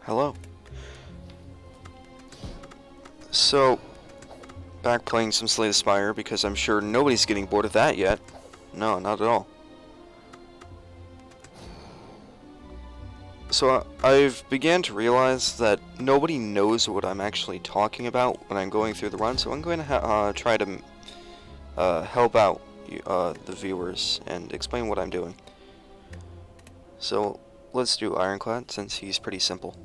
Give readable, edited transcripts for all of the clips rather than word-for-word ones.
Hello. So, back playing some Slay the Spire because I'm sure nobody's getting bored of that yet. No, not at all. So, I've began to realize that nobody knows what I'm actually talking about when I'm going through the run, so I'm going to try to help out the viewers and explain what I'm doing. So, let's do Ironclad since he's pretty simple.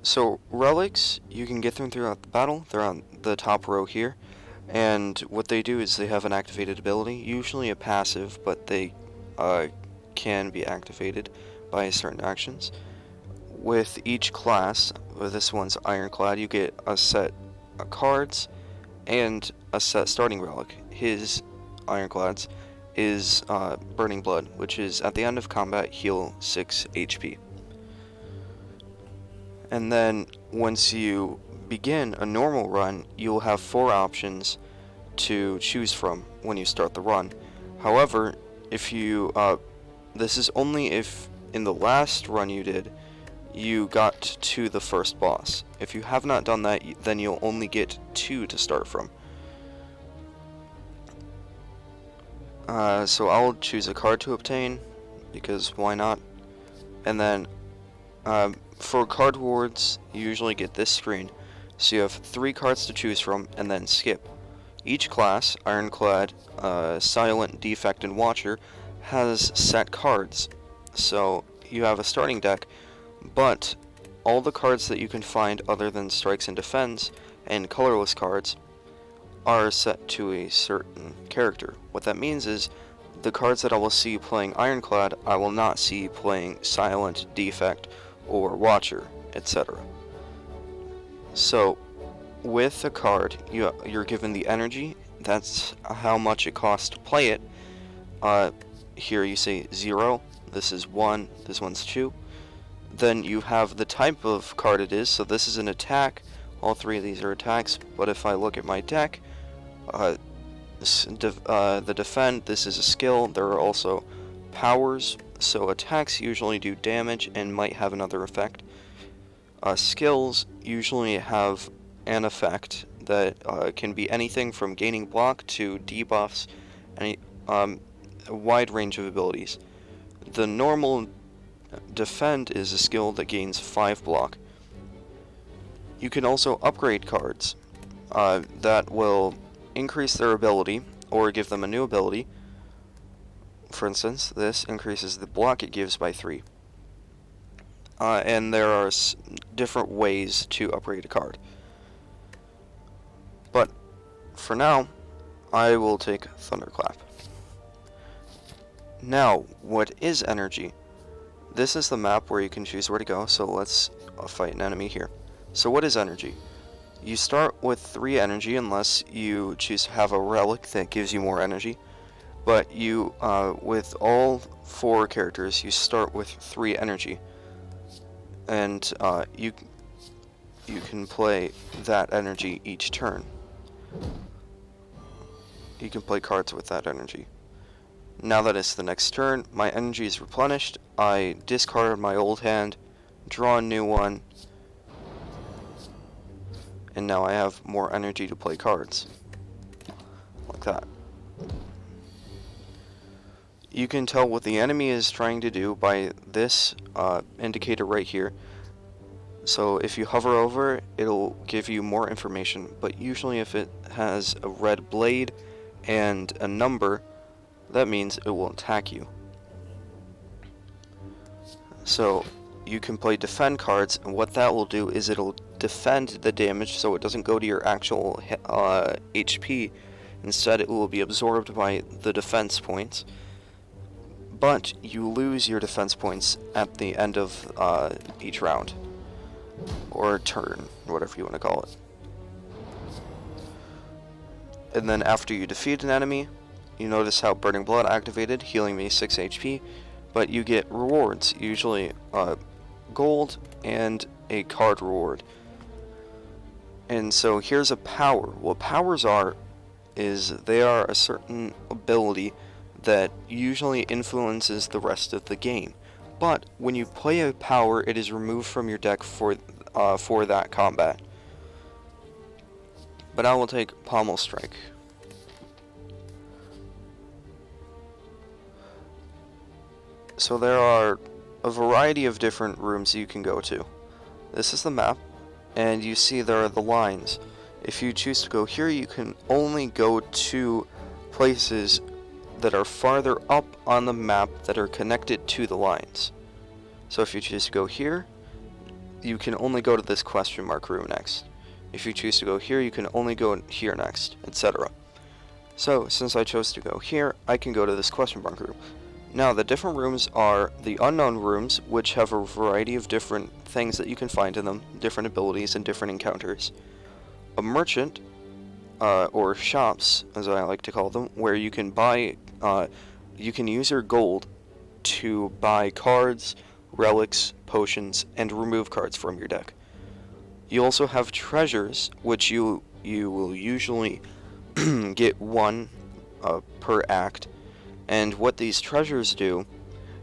So, relics, you can get them throughout the battle. They're on the top row here. And what they do is they have an activated ability, usually a passive, but they can be activated by certain actions. With each class, this one's Ironclad, you get a set of cards and a set starting relic. His Ironclad's is Burning Blood, which is at the end of combat, heal 6 HP. And then once you begin a normal run, you'll have 4 options to choose from when you start the run. However, if you this is only if in the last run you did you got to the first boss. If you have not done that, then you'll only get 2 to start from. So I'll choose a card to obtain because why not? And then for card rewards, you usually get this screen. So you have 3 cards to choose from, and then skip. Each class, Ironclad, Silent, Defect, and Watcher, has set cards. So you have a starting deck, but all the cards that you can find other than Strikes and Defends, and colorless cards, are set to a certain character. What that means is, the cards that I will see playing Ironclad, I will not see playing Silent, Defect, or Watcher, etc. So, with a card, you're given the energy. That's how much it costs to play it. Here you say 0, this is 1, this one's 2. Then you have the type of card it is, so this is an attack. All 3 of these are attacks, but if I look at my deck, the defend, this is a skill. There are also powers, so attacks usually do damage and might have another effect. Skills usually have an effect that can be anything from gaining block to debuffs, and a wide range of abilities. The normal defend is a skill that gains 5 block. You can also upgrade cards that will increase their ability or give them a new ability. For instance, this increases the block it gives by 3. And there are different ways to upgrade a card. But for now, I will take Thunderclap. Now, what is energy? This is the map where you can choose where to go, so let's fight an enemy here. So what is energy? You start with 3 energy unless you choose to have a relic that gives you more energy. But you, with all 4 characters, you start with 3 energy. And you can play that energy each turn. You can play cards with that energy. Now that it's the next turn, my energy is replenished. I discard my old hand, draw a new one, and now I have more energy to play cards. Like that. You can tell what the enemy is trying to do by this indicator right here. So if you hover over, it'll give you more information, but usually if it has a red blade and a number, that means it will attack you. So you can play defend cards, and what that will do is it'll defend the damage so it doesn't go to your actual HP. Instead, it will be absorbed by the defense points. But you lose your defense points at the end of each round. Or turn, whatever you want to call it. And then after you defeat an enemy, you notice how Burning Blood activated, healing me 6 HP. But you get rewards, usually gold and a card reward. And so here's a power. What powers are is they are a certain ability that usually influences the rest of the game. but when you play a power, it is removed from your deck for that combat. But I will take Pommel Strike. So there are a variety of different rooms you can go to. This is the map, and you see there are the lines. If you choose to go here, you can only go to places that are farther up on the map that are connected to the lines. So if you choose to go here, you can only go to this question mark room next. If you choose to go here, you can only go here next, etc. So since I chose to go here, I can go to this question mark room. Now the different rooms are the unknown rooms, which have a variety of different things that you can find in them, different abilities and different encounters. A merchant, or shops, as I like to call them, where you can buy, you can use your gold to buy cards, relics, potions, and remove cards from your deck. You also have treasures, which you will usually get one per act. And what these treasures do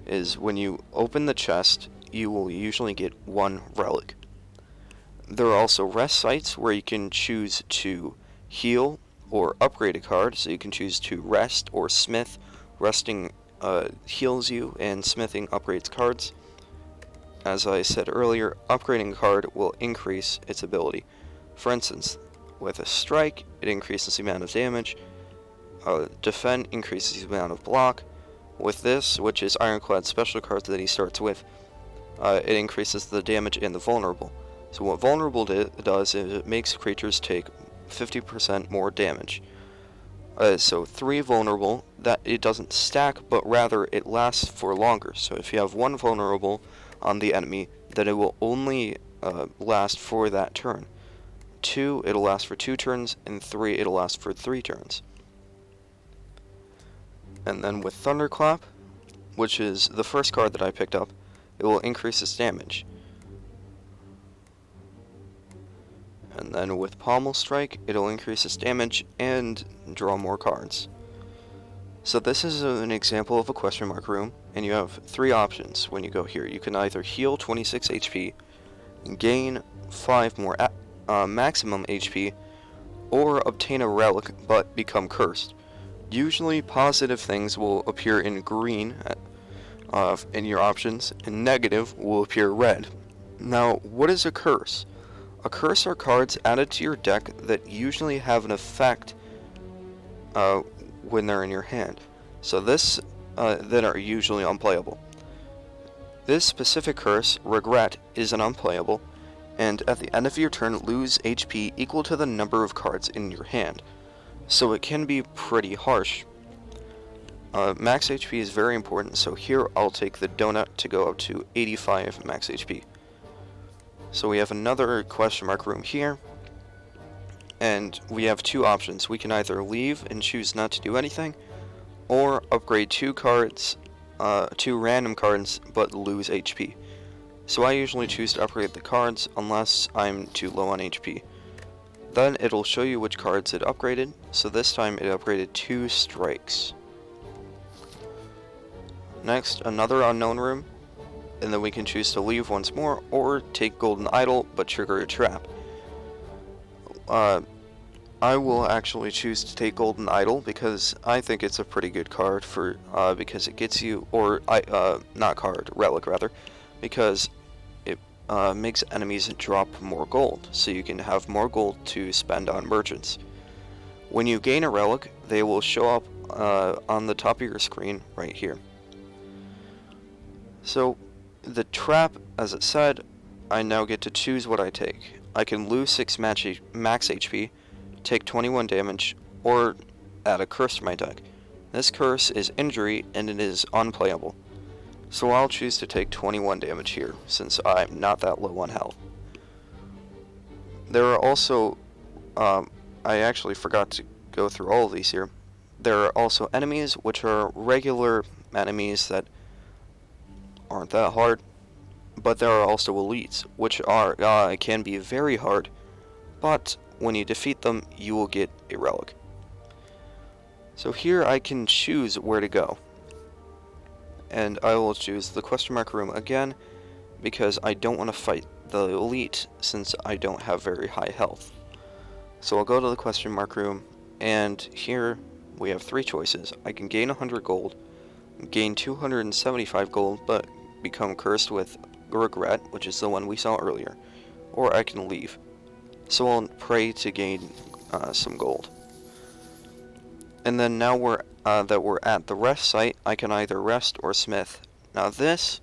is when you open the chest, you will usually get one relic. There are also rest sites where you can choose to heal or upgrade a card, so you can choose to rest or smith. Resting heals you, and smithing upgrades cards. As I said earlier, upgrading a card will increase its ability. For instance, with a strike, it increases the amount of damage. Defend increases the amount of block. With this, which is Ironclad's special card that he starts with, it increases the damage and the vulnerable. So what vulnerable does is it makes creatures take 50% more damage. So 3 vulnerable, that it doesn't stack, but rather it lasts for longer. So if you have 1 vulnerable on the enemy, then it will only last for that turn. 2, it'll last for 2 turns, and 3, it'll last for 3 turns. And then with Thunderclap, which is the first card that I picked up, it will increase its damage. And then with Pommel Strike, it'll increase its damage and draw more cards. So this is an example of a question mark room, and you have 3 options when you go here. You can either heal 26 HP, gain 5 more maximum HP, or obtain a relic but become cursed. Usually positive things will appear in green in your options, and negative will appear red. Now, what is a curse? A curse are cards added to your deck that usually have an effect when they're in your hand. So this that are usually unplayable. This specific curse, Regret, is an unplayable, and at the end of your turn lose HP equal to the number of cards in your hand. So it can be pretty harsh. Max HP is very important, so here I'll take the donut to go up to 85 max HP. So we have another question mark room here, and we have 2 options. We can either leave and choose not to do anything, or upgrade 2 cards, 2 random cards, but lose HP. So I usually choose to upgrade the cards unless I'm too low on HP. Then it'll show you which cards it upgraded, so this time it upgraded 2 strikes. Next, another unknown room, and then we can choose to leave once more, or take Golden Idol, but trigger a trap. I will actually choose to take Golden Idol, because I think it's a pretty good card for, because it gets you, not card, relic rather, because it makes enemies drop more gold, so you can have more gold to spend on merchants. When you gain a relic, they will show up on the top of your screen right here. So the trap, as it said, I now get to choose what I take. I can lose 6 max HP, take 21 damage, or add a curse to my deck. This curse is injury and it is unplayable. So I'll choose to take 21 damage here, since I'm not that low on health. There are also, I actually forgot to go through all of these here. There are also enemies, which are regular enemies that aren't that hard, but there are also elites, which are can be very hard, but when you defeat them, you will get a relic. So here I can choose where to go. and I will choose the question mark room again because I don't want to fight the elite since I don't have very high health. So I'll go to the question mark room, and here we have three choices. I can gain 100 gold, gain 275 gold, but become cursed with regret, which is the one we saw earlier, or I can leave. So I'll pray to gain some gold. And then now that we're at the rest site, I can either rest or smith. Now this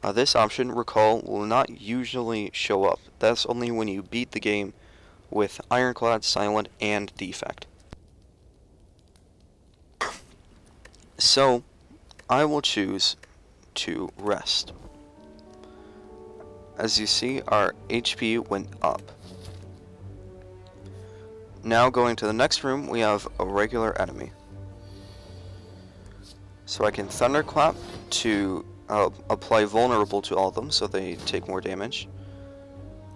option, recall, will not usually show up. That's only when you beat the game with Ironclad, Silent, and Defect. So, I will choose to rest. As you see, our HP went up. Now going to the next room, we have a regular enemy. So I can Thunderclap to apply vulnerable to all of them so they take more damage.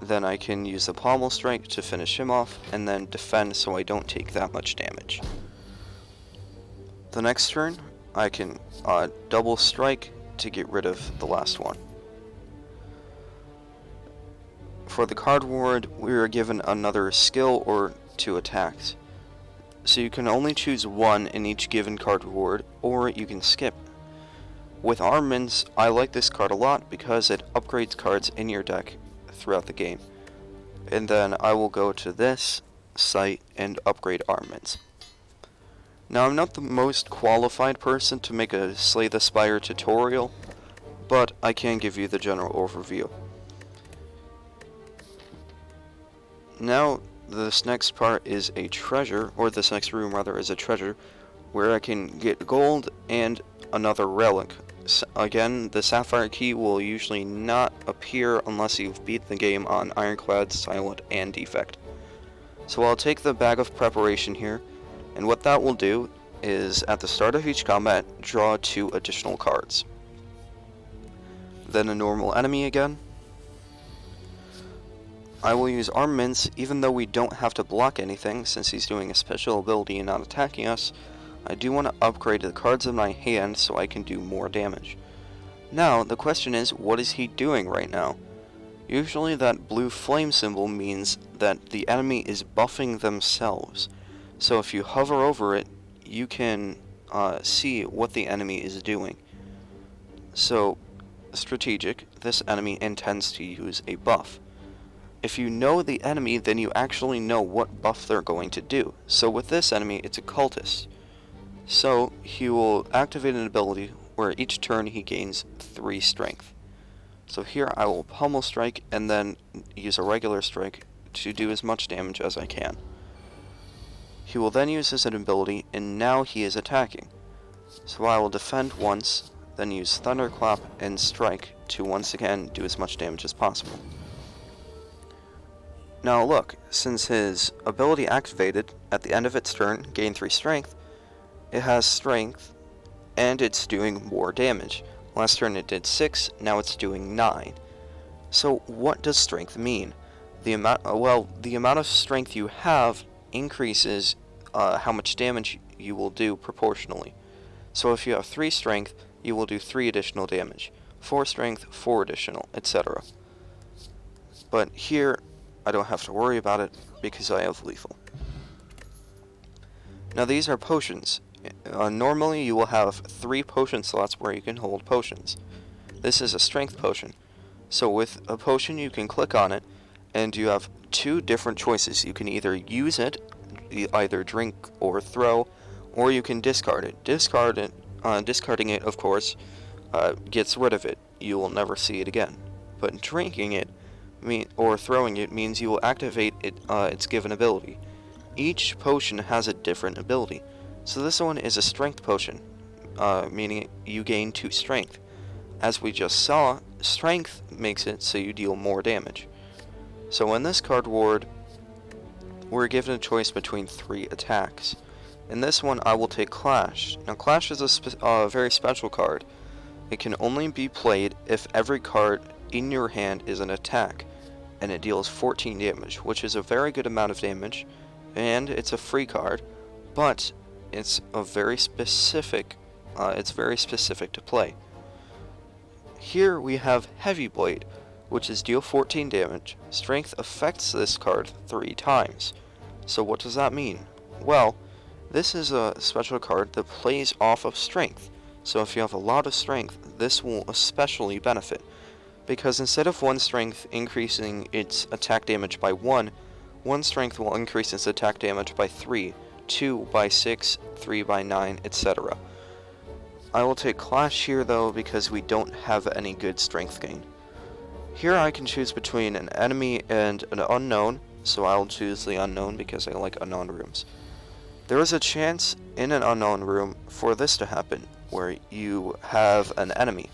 Then I can use the Pommel Strike to finish him off, and then defend so I don't take that much damage. The next turn, I can double strike to get rid of the last one. For the card ward, we are given another skill or 2 attacks. So you can only choose one in each given card ward, or you can skip. With Armaments, I like this card a lot because it upgrades cards in your deck throughout the game. And then I will go to this site and upgrade Armaments. Now I'm not the most qualified person to make a Slay the Spire tutorial, but I can give you the general overview. Now this next part is a treasure, or this next room rather is a treasure, where I can get gold and another relic. Again, the Sapphire Key will usually not appear unless you've beat the game on Ironclad, Silent, and Defect. So I'll take the Bag of Preparation here, and what that will do is, at the start of each combat, draw 2 additional cards. Then a normal enemy again. I will use Armaments, even though we don't have to block anything, since he's doing a special ability and not attacking us. I do want to upgrade the cards in my hand so I can do more damage. Now, the question is, what is he doing right now? Usually that blue flame symbol means that the enemy is buffing themselves. So if you hover over it, you can see what the enemy is doing. So, strategic, this enemy intends to use a buff. If you know the enemy, then you actually know what buff they're going to do. So with this enemy, it's a cultist. So he will activate an ability where each turn he gains 3 strength. So here I will Pommel Strike and then use a regular strike to do as much damage as I can. He will then use his ability, and now he is attacking. So I will defend once, then use Thunderclap and Strike to once again do as much damage as possible. Now look, since his ability activated at the end of its turn, gain 3 strength, it has strength, and it's doing more damage. Last turn it did 6, now it's doing 9. So what does strength mean? The amount of strength you have increases how much damage you will do proportionally. So if you have 3 strength, you will do 3 additional damage. 4 strength, 4 additional, etc. But here, I don't have to worry about it because I have lethal. Now these are potions. Normally you will have 3 potion slots where you can hold potions. This is a strength potion. So with a potion you can click on it and you have 2 different choices. You can either use it, either drink or throw, or you can discard it. Discarding it, of course, gets rid of it. You will never see it again. But drinking it or throwing it means you will activate its given ability. Each potion has a different ability. So this one is a strength potion, meaning you gain 2 strength. As we just saw, strength makes it so you deal more damage. So in this card ward, we're given a choice between 3 attacks. In this one, I will take Clash. Now Clash is a very special card. It can only be played if every card in your hand is an attack, and it deals 14 damage, which is a very good amount of damage, and it's a free card, but it's very specific to play. Here we have Heavy Blade, which is deal 14 damage. Strength affects this card 3 times. So what does that mean? Well, this is a special card that plays off of strength. So if you have a lot of strength, this will especially benefit. Because instead of one strength increasing its attack damage by 1, one strength will increase its attack damage by 3, 2 by 6, 3 by 9, etc. I will take Clash here though because we don't have any good strength gain. Here I can choose between an enemy and an unknown, so I'll choose the unknown because I like unknown rooms. There is a chance in an unknown room for this to happen, where you have an enemy.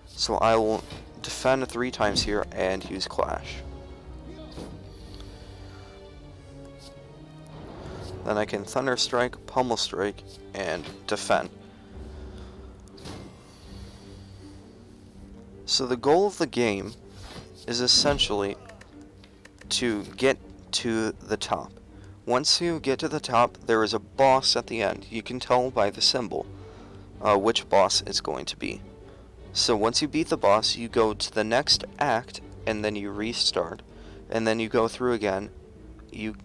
So I will defend 3 times here and use Clash. Then I can Thunder Strike, Pummel Strike, and defend. So the goal of the game is essentially to get to the top. Once you get to the top, there is a boss at the end. You can tell by the symbol which boss it's going to be. So once you beat the boss, you go to the next act, and then you restart, and then you go through again. You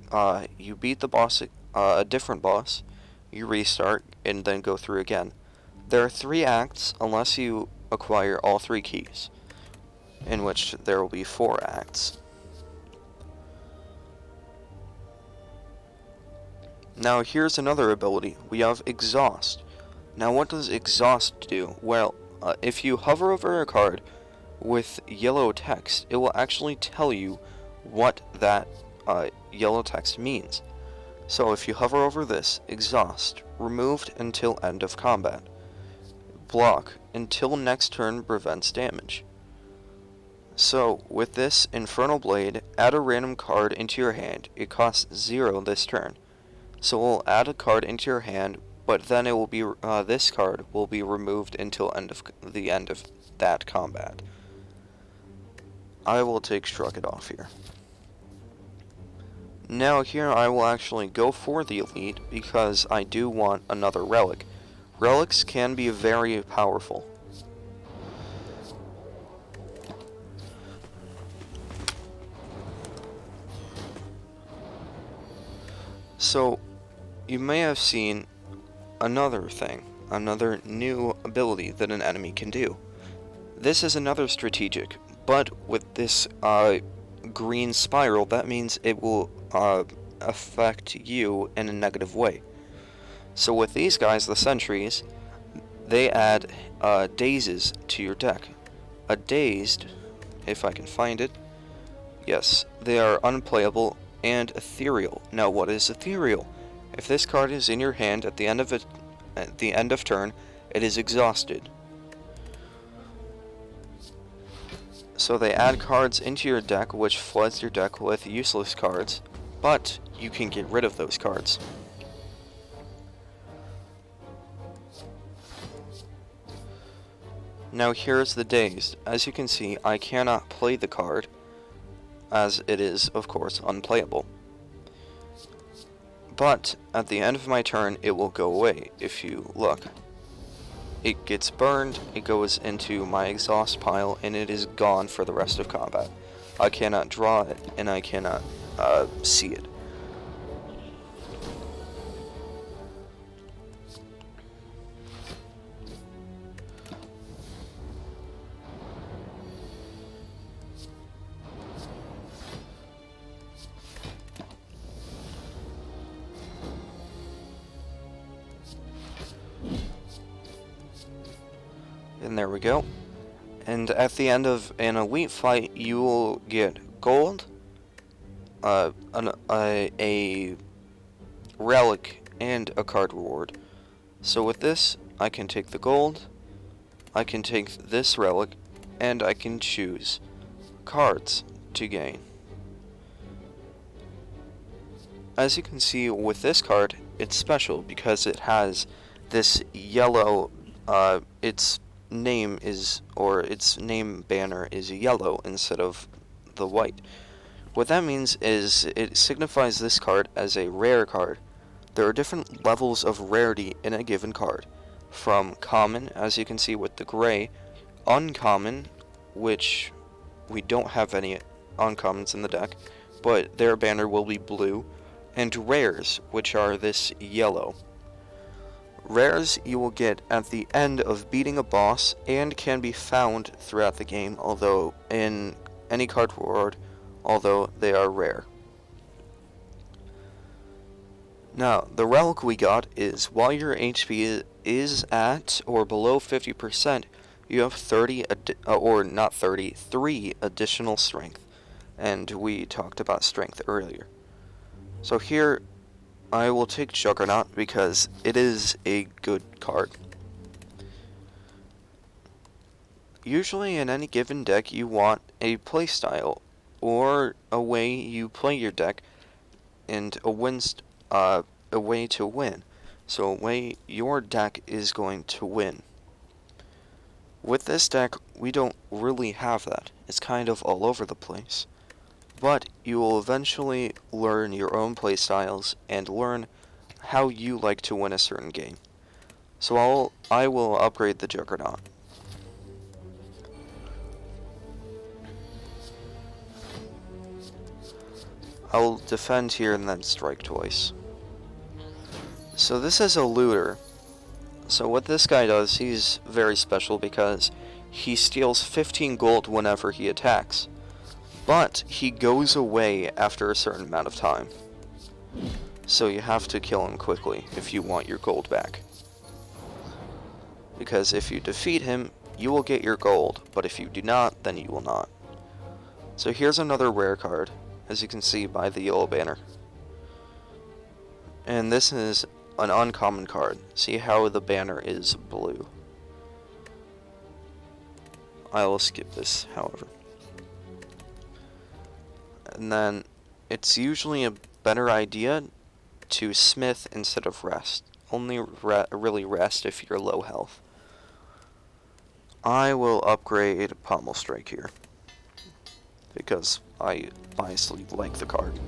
beat the boss, a different boss, you restart, and then go through again. There are 3 acts unless you acquire all 3 keys, in which there will be 4 acts. Now here's another ability. We have Exhaust. Now what does Exhaust do? Well, if you hover over a card with yellow text, it will actually tell you what that yellow text means. So if you hover over this, Exhaust, removed until end of combat. Block, until next turn prevents damage. So with this Infernal Blade, add a random card into your hand. It costs 0 this turn. So we'll add a card into your hand, but then it will be this card will be removed until the end of that combat. I will take Shrug It Off here. Now here I will actually go for the Elite because I do want another relic. Relics can be very powerful. So you may have seen another thing, another new ability that an enemy can do. This is another strategic, but with this green spiral, that means it will affect you in a negative way. So with these guys, the sentries, they add dazes to your deck. A dazed, if I can find it, yes, they are unplayable and ethereal. Now what is ethereal? If this card is in your hand at the end of turn, it is exhausted. So they add cards into your deck which floods your deck with useless cards, but you can get rid of those cards. Now here's the dazed. As you can see, I cannot play the card, as it is, of course, unplayable. But at the end of my turn, it will go away. If you look, it gets burned, it goes into my exhaust pile, and it is gone for the rest of combat. I cannot draw it, and I cannot see it. And there we go. And at the end of an elite fight, you will get gold, a relic, and a card reward. So with this, I can take the gold, I can take this relic, and I can choose cards to gain. As you can see with this card, it's special because it has this yellow, its name banner is yellow instead of the white. What that means is it signifies this card as a rare card. There are different levels of rarity in a given card, from common, as you can see with the gray, uncommon, which we don't have any uncommons in the deck, but their banner will be blue, and rares, which are this yellow. Rares you will get at the end of beating a boss and can be found throughout the game, although in any card reward, although they are rare. Now, the relic we got is while your HP is at or below 50%, you have 3 additional strength. And we talked about strength earlier. So here, I will take Juggernaut because it is a good card. Usually in any given deck you want a playstyle or a way you play your deck and a way to win. So a way your deck is going to win. With this deck, we don't really have that. It's kind of all over the place. But you will eventually learn your own playstyles and learn how you like to win a certain game. So I will upgrade the Juggernaut. I will defend here and then strike twice. So this is a looter. So what this guy does, he's very special because he steals 15 gold whenever he attacks. But he goes away after a certain amount of time. So you have to kill him quickly if you want your gold back. Because if you defeat him, you will get your gold, but if you do not, then you will not. So here's another rare card, as you can see by the yellow banner. And this is an uncommon card. See how the banner is blue. I will skip this, however. And then it's usually a better idea to smith instead of rest. Only really rest if you're low health. I will upgrade Pommel Strike here because I honestly like the card.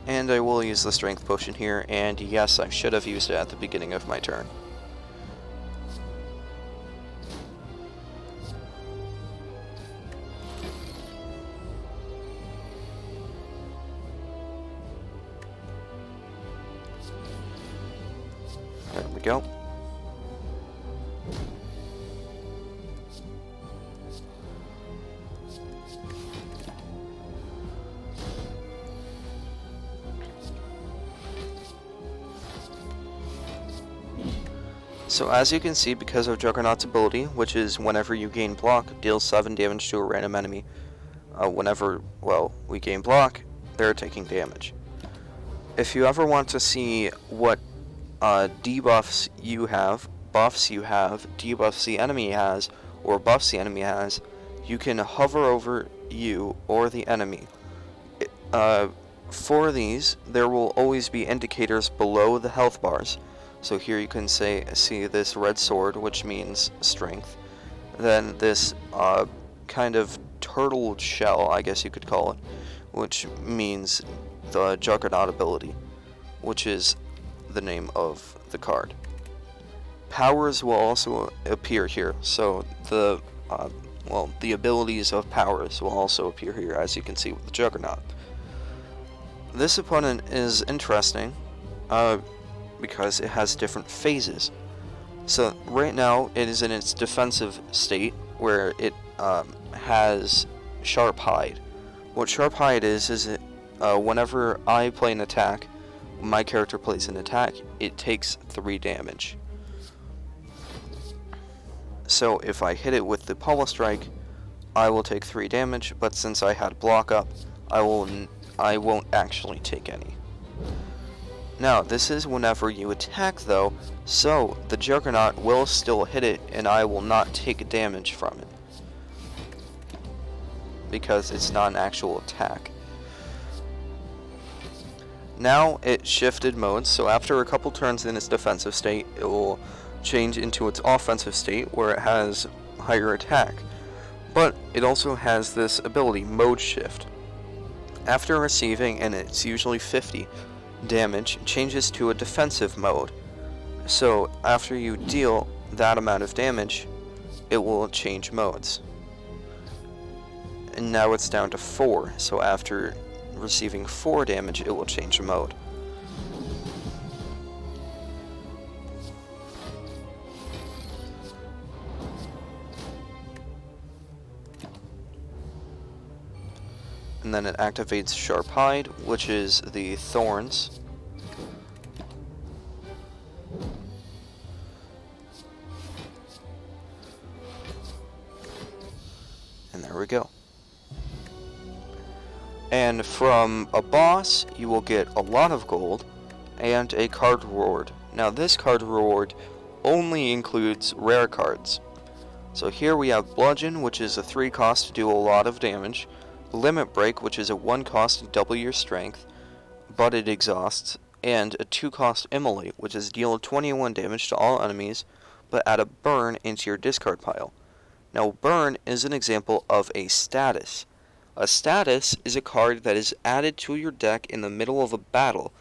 And I will use the Strength Potion here, and yes, I should have used it at the beginning of my turn. There we go. So as you can see, because of Juggernaut's ability, which is whenever you gain block, deals 7 damage to a random enemy. Whenever we gain block, they're taking damage. If you ever want to see what debuffs you have, buffs you have, debuffs the enemy has, or buffs the enemy has, you can hover over you or the enemy. For these, there will always be indicators below the health bars. So here you can see this red sword, which means strength. Then this kind of turtle shell, I guess you could call it, which means the Juggernaut ability, which is the name of the card. Powers will also appear here, so the abilities of powers will also appear here, as you can see with the Juggernaut. This opponent is interesting, because it has different phases. So right now it is in its defensive state where it has Sharp Hide. What Sharp Hide is whenever I play an attack, my character plays an attack, it takes 3 damage. So if I hit it with the Pommel Strike, I will take 3 damage, but since I had block up, I won't actually take any. Now, this is whenever you attack, though, so the Juggernaut will still hit it, and I will not take damage from it. Because it's not an actual attack. Now, it shifted modes, so after a couple turns in its defensive state, it will change into its offensive state, where it has higher attack. But it also has this ability, Mode Shift. After receiving, and it's usually 50, damage changes to a defensive mode, So after you deal that amount of damage, it will change modes. And now it's down to 4, so after receiving 4 damage, it will change mode. And then it activates Sharp Hide, which is the thorns. And there we go. And from a boss, you will get a lot of gold and a card reward. Now this card reward only includes rare cards. So here we have Bludgeon, which is a 3 cost to do a lot of damage. Limit Break, which is a 1 cost to double your strength, but it exhausts. And a 2 cost Immolate, which is deal 21 damage to all enemies, but add a burn into your discard pile. Now burn is an example of a status. A status is a card that is added to your deck in the middle of a battle,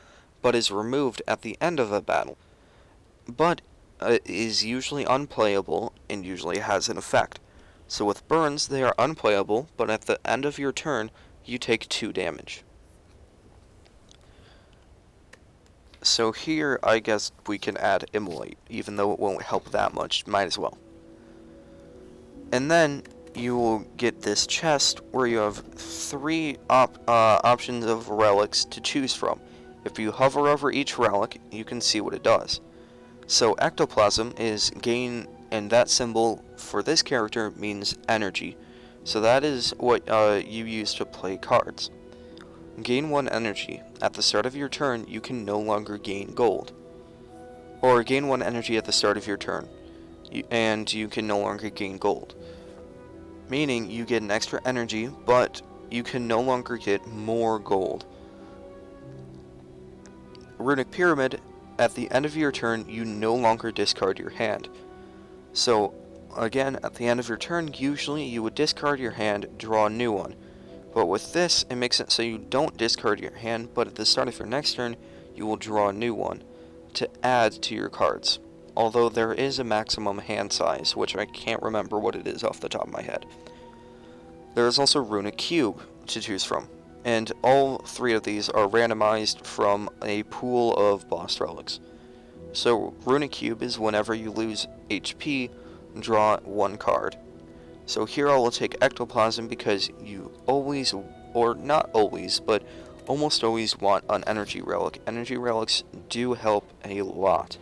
but is removed at the end of a battle. But is usually unplayable and usually has an effect. So with burns, they are unplayable, but at the end of your turn, you take 2 damage. So here, I guess we can add Immolate, even though it won't help that much, might as well. And then you will get this chest where you have 3 options of relics to choose from. If you hover over each relic, you can see what it does. So ectoplasm is gain, and that symbol for this character means energy. So that is what you use to play cards. Gain 1 energy. At the start of your turn, you can no longer gain gold. Or gain 1 energy at the start of your turn, and you can no longer gain gold. Meaning you get an extra energy, but you can no longer get more gold. Runic Pyramid. At the end of your turn, you no longer discard your hand. So, again, at the end of your turn, usually you would discard your hand, draw a new one. But with this, it makes it so you don't discard your hand, but at the start of your next turn, you will draw a new one to add to your cards. Although there is a maximum hand size, which I can't remember what it is off the top of my head. There is also Runic Cube to choose from. And all 3 of these are randomized from a pool of boss relics. So Runic Cube is whenever you lose HP, draw 1 card. So here I will take Ectoplasm because you always, or not always, but almost always want an energy relic. Energy relics do help a lot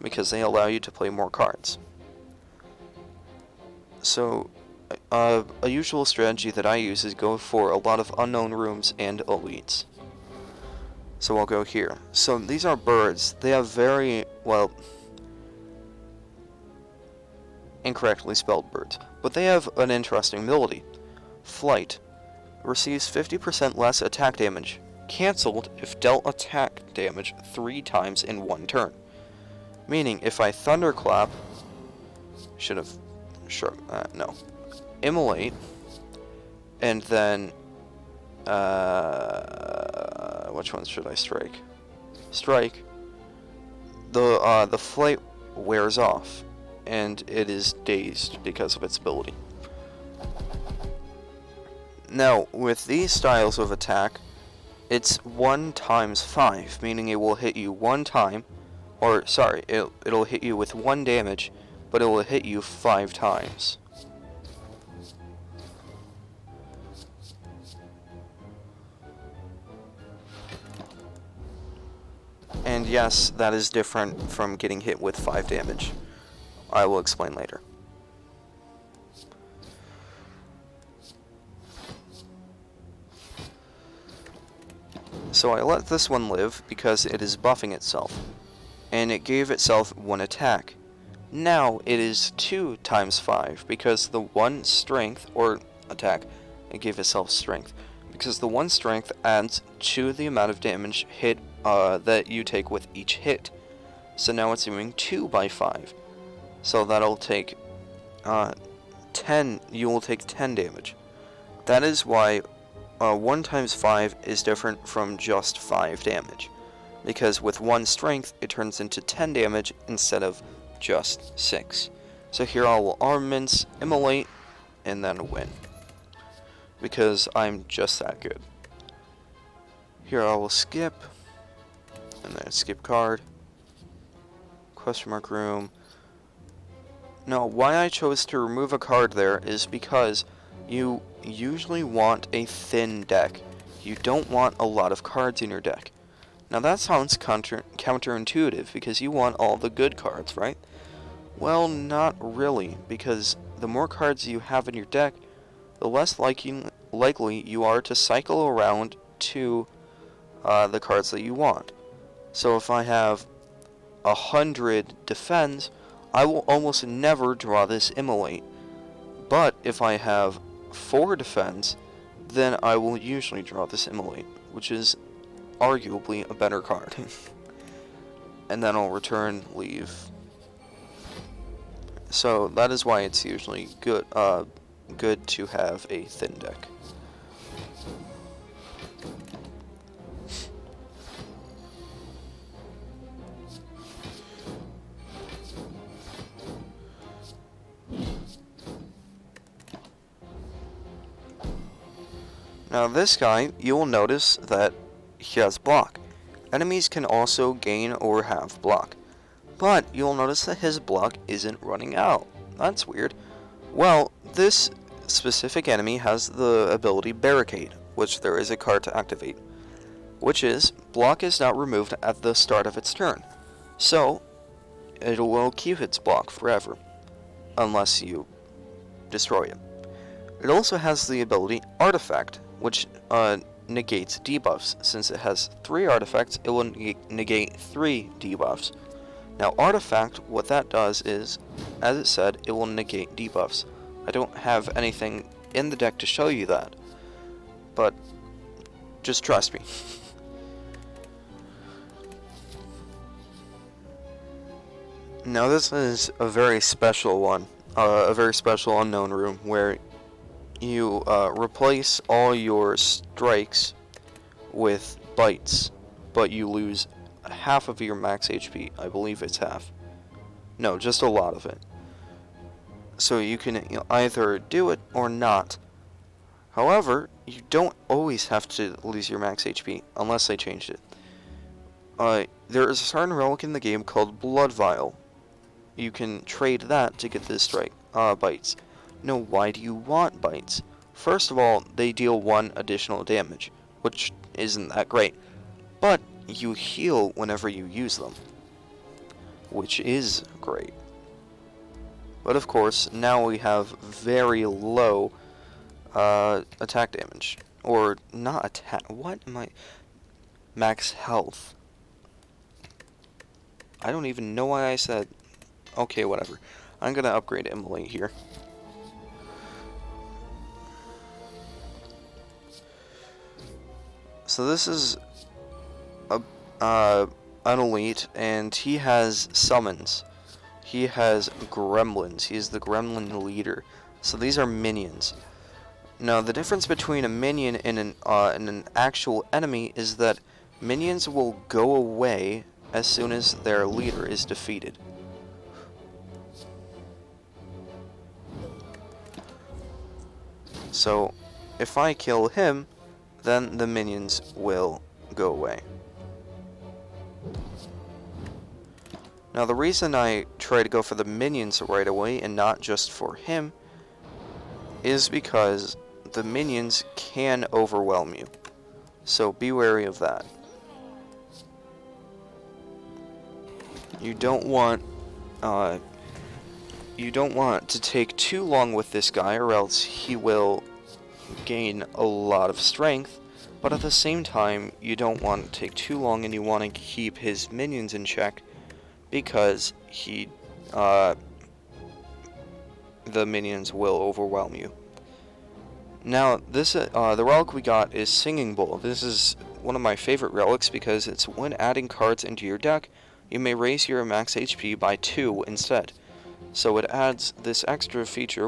because they allow you to play more cards. So a usual strategy that I use is go for a lot of unknown rooms and elites. So I'll go here. So these are birds. They have very, well, incorrectly spelled birds, but they have an interesting ability. Flight. Receives 50% less attack damage. Cancelled if dealt attack damage 3 times in 1 turn. Meaning, if I thunderclap, should have, sure, no. Immolate, and then, which ones should I strike? Strike. The flight wears off, and it is dazed because of its ability. Now, with these styles of attack, it's 1 times 5, meaning it will hit you 1 time, or sorry, it'll hit you with 1 damage, but it will hit you 5 times. And yes, that is different from getting hit with 5 damage. I will explain later. So I let this one live because it is buffing itself, and it gave itself 1 attack. Now it is 2 times 5 because the 1 strength, or attack, it gave itself strength, because the 1 strength adds to the amount of damage hit that you take with each hit. So now it's doing 2 by 5. So that'll take 10, you will take 10 damage. That is why 1 times 5 is different from just 5 damage. because with 1 strength, it turns into 10 damage instead of just 6. So here I will armaments, immolate, and then win, because I'm just that good. Here I will skip, and then skip card, question mark room. Now, why I chose to remove a card there is because you usually want a thin deck. You don't want a lot of cards in your deck. Now that sounds counterintuitive, because you want all the good cards, right? Well, not really, because the more cards you have in your deck, the less likely you are to cycle around to the cards that you want. So if I have 100 defense, I will almost never draw this immolate. But if I have 4 defense, then I will usually draw this immolate, which is arguably a better card. And then I'll return, leave. So that is why it's usually good to have a thin deck. Now this guy, you will notice that he has block. Enemies can also gain or have block. But you'll notice that his block isn't running out. That's weird. Well, this specific enemy has the ability Barricade, which there is a card to activate, which is block is not removed at the start of its turn. So, it will keep its block forever, unless you destroy it. It also has the ability Artifact, which negates debuffs. Since it has 3 artifacts, it will negate 3 debuffs. Now, Artifact, what that does is, as it said, it will negate debuffs. I don't have anything in the deck to show you that, but just trust me. Now, this is a very special one, a very special unknown room, where you replace all your strikes with bites, but you lose half of your max HP. I believe it's half. No, just a lot of it. So you can either do it or not. However, you don't always have to lose your max HP, unless they changed it. There is a certain relic in the game called Blood Vial. You can trade that to get this strike, bites. Now, why do you want bites? First of all, they deal 1 additional damage, which isn't that great. But you heal whenever you use them, which is great. But of course, now we have very low attack damage. Or not attack. What am I? Max health. I don't even know why I said. Okay, whatever. I'm gonna upgrade Immolate here. So this is an elite, and he has summons. He has gremlins. He is the gremlin leader. So these are minions. Now, the difference between a minion and an actual enemy is that minions will go away as soon as their leader is defeated. So, if I kill him, then the minions will go away. Now, the reason I try to go for the minions right away and not just for him is because the minions can overwhelm you. So be wary of that. You don't want to take too long with this guy, or else he will gain a lot of strength. But at the same time, you don't want to take too long, and you want to keep his minions in check, because the minions will overwhelm you. Now, this the relic we got is Singing Bowl. This is one of my favorite relics because it's when adding cards into your deck, you may raise your max HP by 2 instead. So it adds this extra feature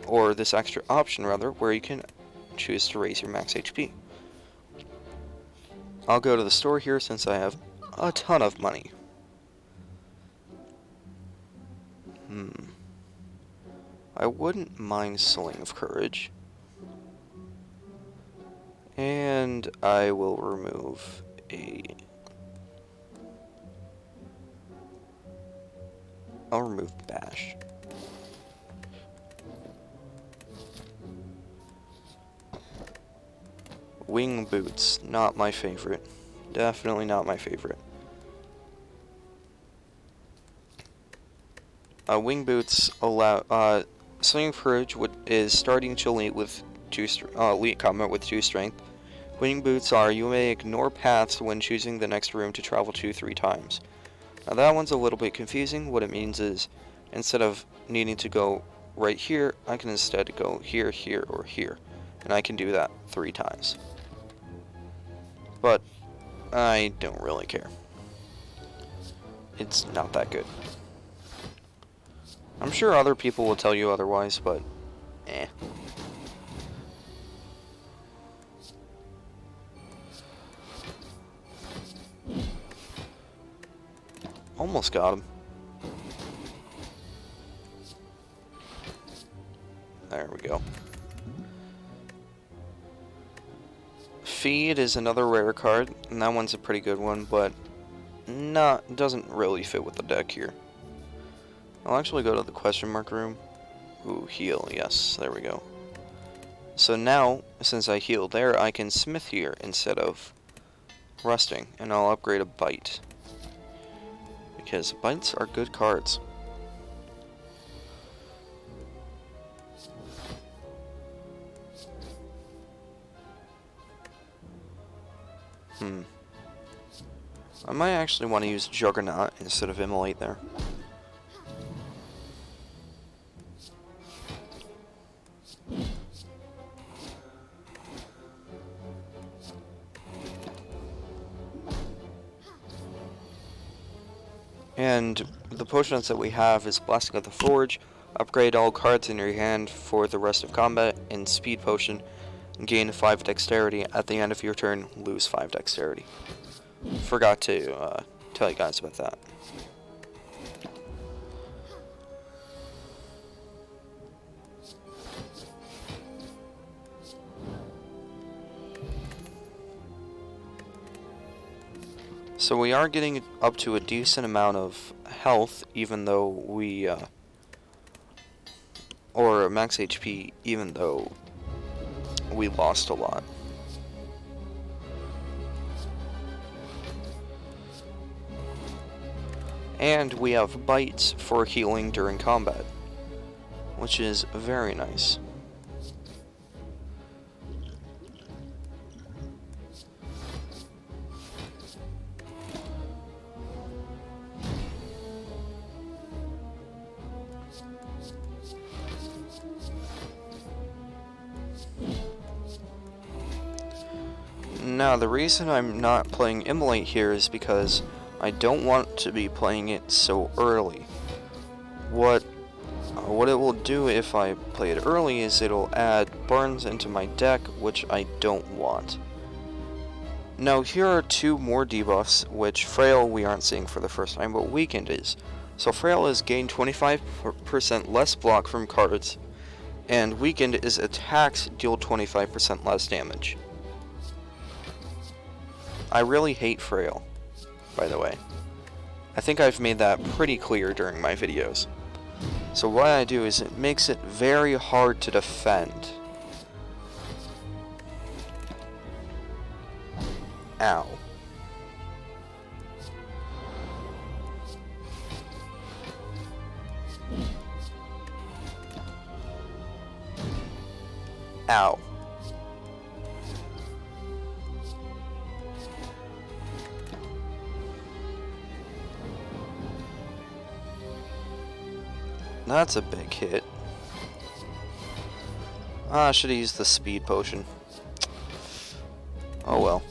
or this extra option rather, where you can choose to raise your max HP. I'll go to the store here since I have a ton of money. I wouldn't mind Sling of Courage. And I will remove I'll remove Bash. Wing Boots, not my favorite. Definitely not my favorite. Wing Boots allow Sling of Courage is starting to elite with elite combat with 2 strength. Wing Boots are you may ignore paths when choosing the next room to travel to 3 times. Now that one's a little bit confusing. What it means is instead of needing to go right here, I can instead go here, here, or here. And I can do that 3 times. But I don't really care. It's not that good. I'm sure other people will tell you otherwise, but eh. Almost got him. There we go. Feed is another rare card, and that one's a pretty good one, but doesn't really fit with the deck here. I'll actually go to the question mark room. Ooh, heal, yes, there we go. So now, since I heal there, I can smith here instead of rusting, and I'll upgrade a bite. Because bites are good cards. I might actually want to use Juggernaut instead of Immolate there. And the potions that we have is Blasting of the Forge, upgrade all cards in your hand for the rest of combat, and Speed Potion, gain 5 Dexterity. At the end of your turn, lose 5 Dexterity. Forgot to tell you guys about that. So we are getting up to a decent amount of health, even though we, or max HP, even though we lost a lot. And we have bites for healing during combat, which is very nice. Now, the reason I'm not playing Immolate here is because I don't want to be playing it so early. What it will do if I play it early is it'll add burns into my deck, which I don't want. Now, here are 2 more debuffs, which Frail we aren't seeing for the first time, but Weakened is. So Frail is gain 25% less block from cards, and Weakened is attacks deal 25% less damage. I really hate Frail, by the way. I think I've made that pretty clear during my videos. So what I do is it makes it very hard to defend. Ow. Ow. That's a big hit. I should have used the speed potion. Oh well.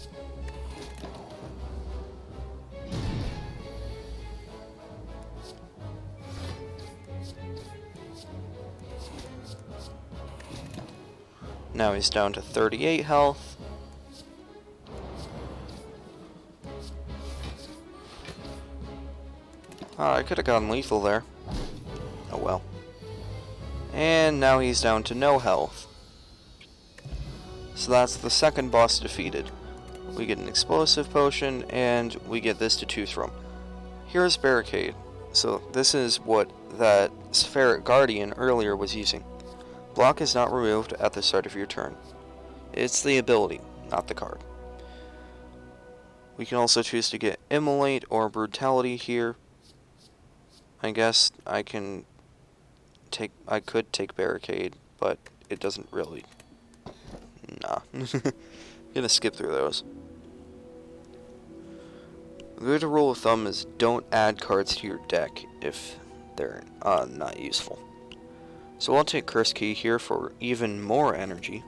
Now he's down to 38 health. I could have gotten lethal there. Oh well. And now he's down to no health. So that's the second boss defeated. We get an explosive potion, and we get this to choose from. Here's Barricade. So this is what that Spheric Guardian earlier was using. Block is not removed at the start of your turn. It's the ability, not the card. We can also choose to get Immolate or Brutality here. I guess I could take Barricade, but it doesn't really. Nah. Gonna skip through those. A good rule of thumb is don't add cards to your deck if they're not useful. So I'll take Curse Key here for even more energy.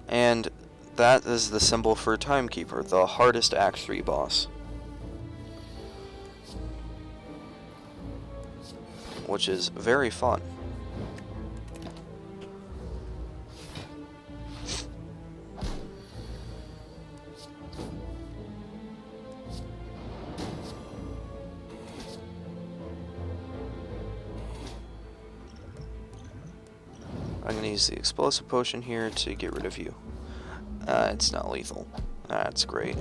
And that is the symbol for Timekeeper, the hardest Act 3 boss. Which is very fun. I'm going to use the explosive potion here to get rid of you. It's not lethal. That's great.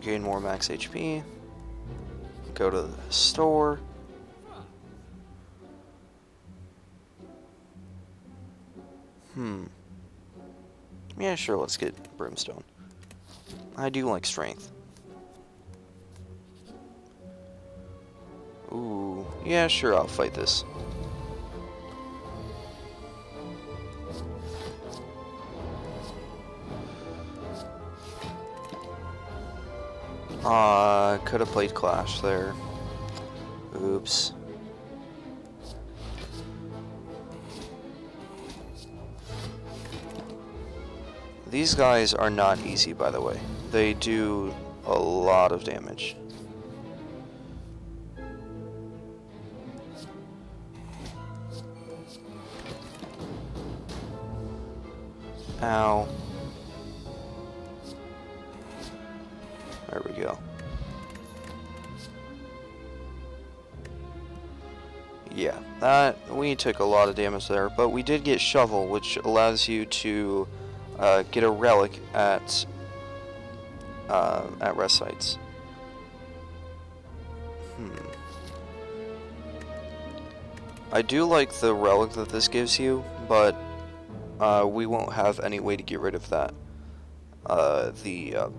Gain more max HP. Go to the store. Yeah, sure, let's get Brimstone. I do like strength. Ooh, yeah, sure, I'll fight this. Could have played Clash there. Oops. These guys are not easy, by the way. They do a lot of damage. Ow. There we go. Yeah, we took a lot of damage there, but we did get Shovel, which allows you to get a relic at rest sites. I do like the relic that this gives you, but we won't have any way to get rid of that. The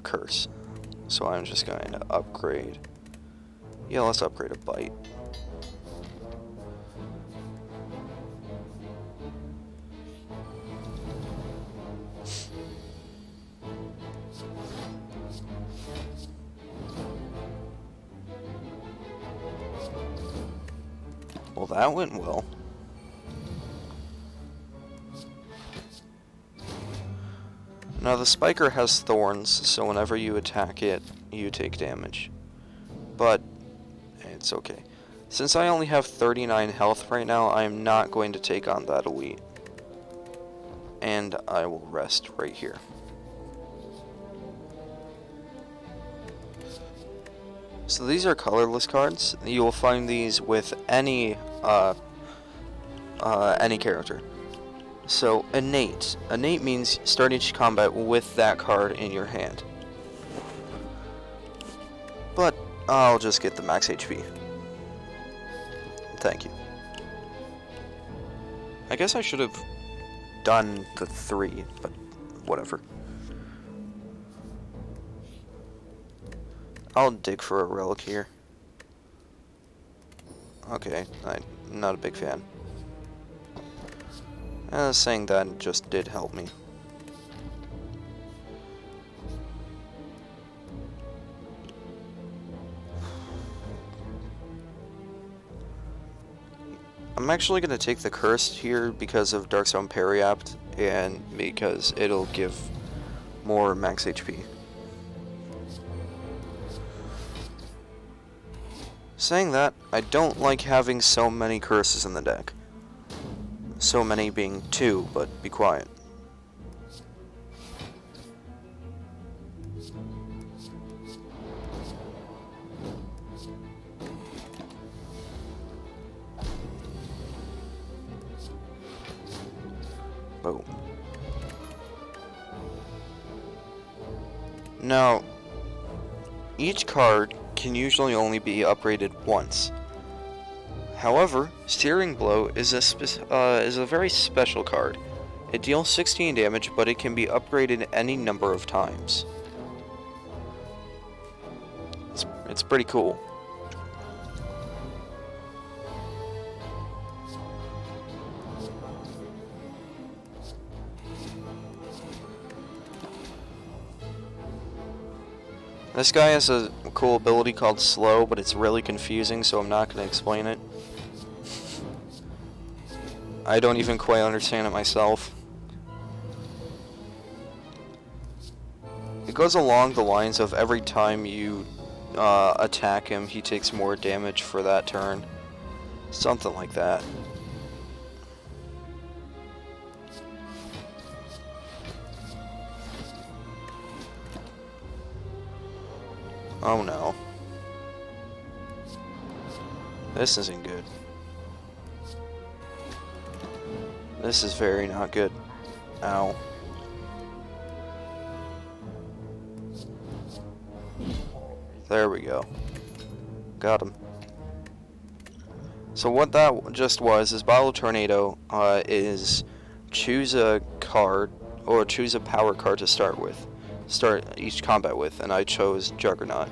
curse. So I'm just going to upgrade. Yeah, let's upgrade a bite. Well, that went well. Now the Spiker has thorns, so whenever you attack it, you take damage. But it's okay. Since I only have 39 health right now, I am not going to take on that elite. And I will rest right here. So these are colorless cards. You will find these with any character. So innate. Innate means start each combat with that card in your hand. But I'll just get the max HP. Thank you. I guess I should have done the 3, but whatever. I'll dig for a relic here. Okay, I'm not a big fan. Saying that just did help me. I'm actually going to take the Cursed here because of Darkstone Periapt and because it'll give more max HP. Saying that, I don't like having so many curses in the deck. So many being 2, but be quiet. Boom. Now, each card can usually only be upgraded once. However, Steering Blow is a very special card. It deals 16 damage, but it can be upgraded any number of times. It's pretty cool. This guy has a cool ability called Slow, but it's really confusing, so I'm not going to explain it. I don't even quite understand it myself. It goes along the lines of every time you attack him, he takes more damage for that turn. Something like that. Oh no. This isn't good. This is very not good. Ow. There we go. Got him. So what that just was is Battle Tornado is choose a card, or choose a power card to start each combat with, and I chose Juggernaut.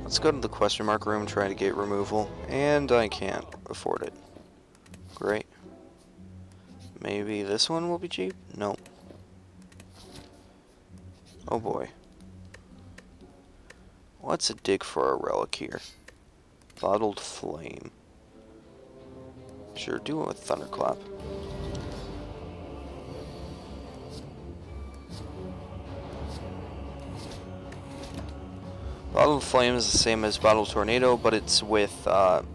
Let's go to the question mark room, try to get removal, and I can't afford it. Great. Maybe this one will be cheap? Nope. Oh boy. What's a dig for a relic here? Bottled Flame. Sure, do it with Thunderclap. Bottled Flame is the same as Bottled Tornado, but it's with an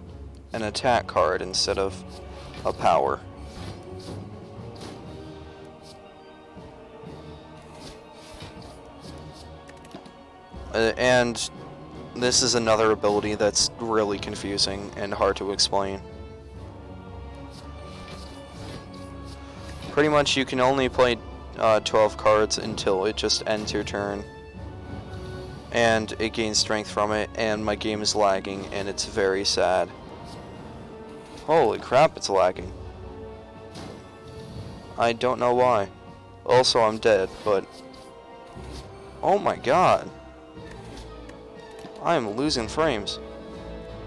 attack card instead of a power. And this is another ability that's really confusing and hard to explain. Pretty much you can only play 12 cards until it just ends your turn. And it gains strength from it, and my game is lagging, and it's very sad. Holy crap, it's lagging. I don't know why. Also, I'm dead, but... Oh my god. I am losing frames.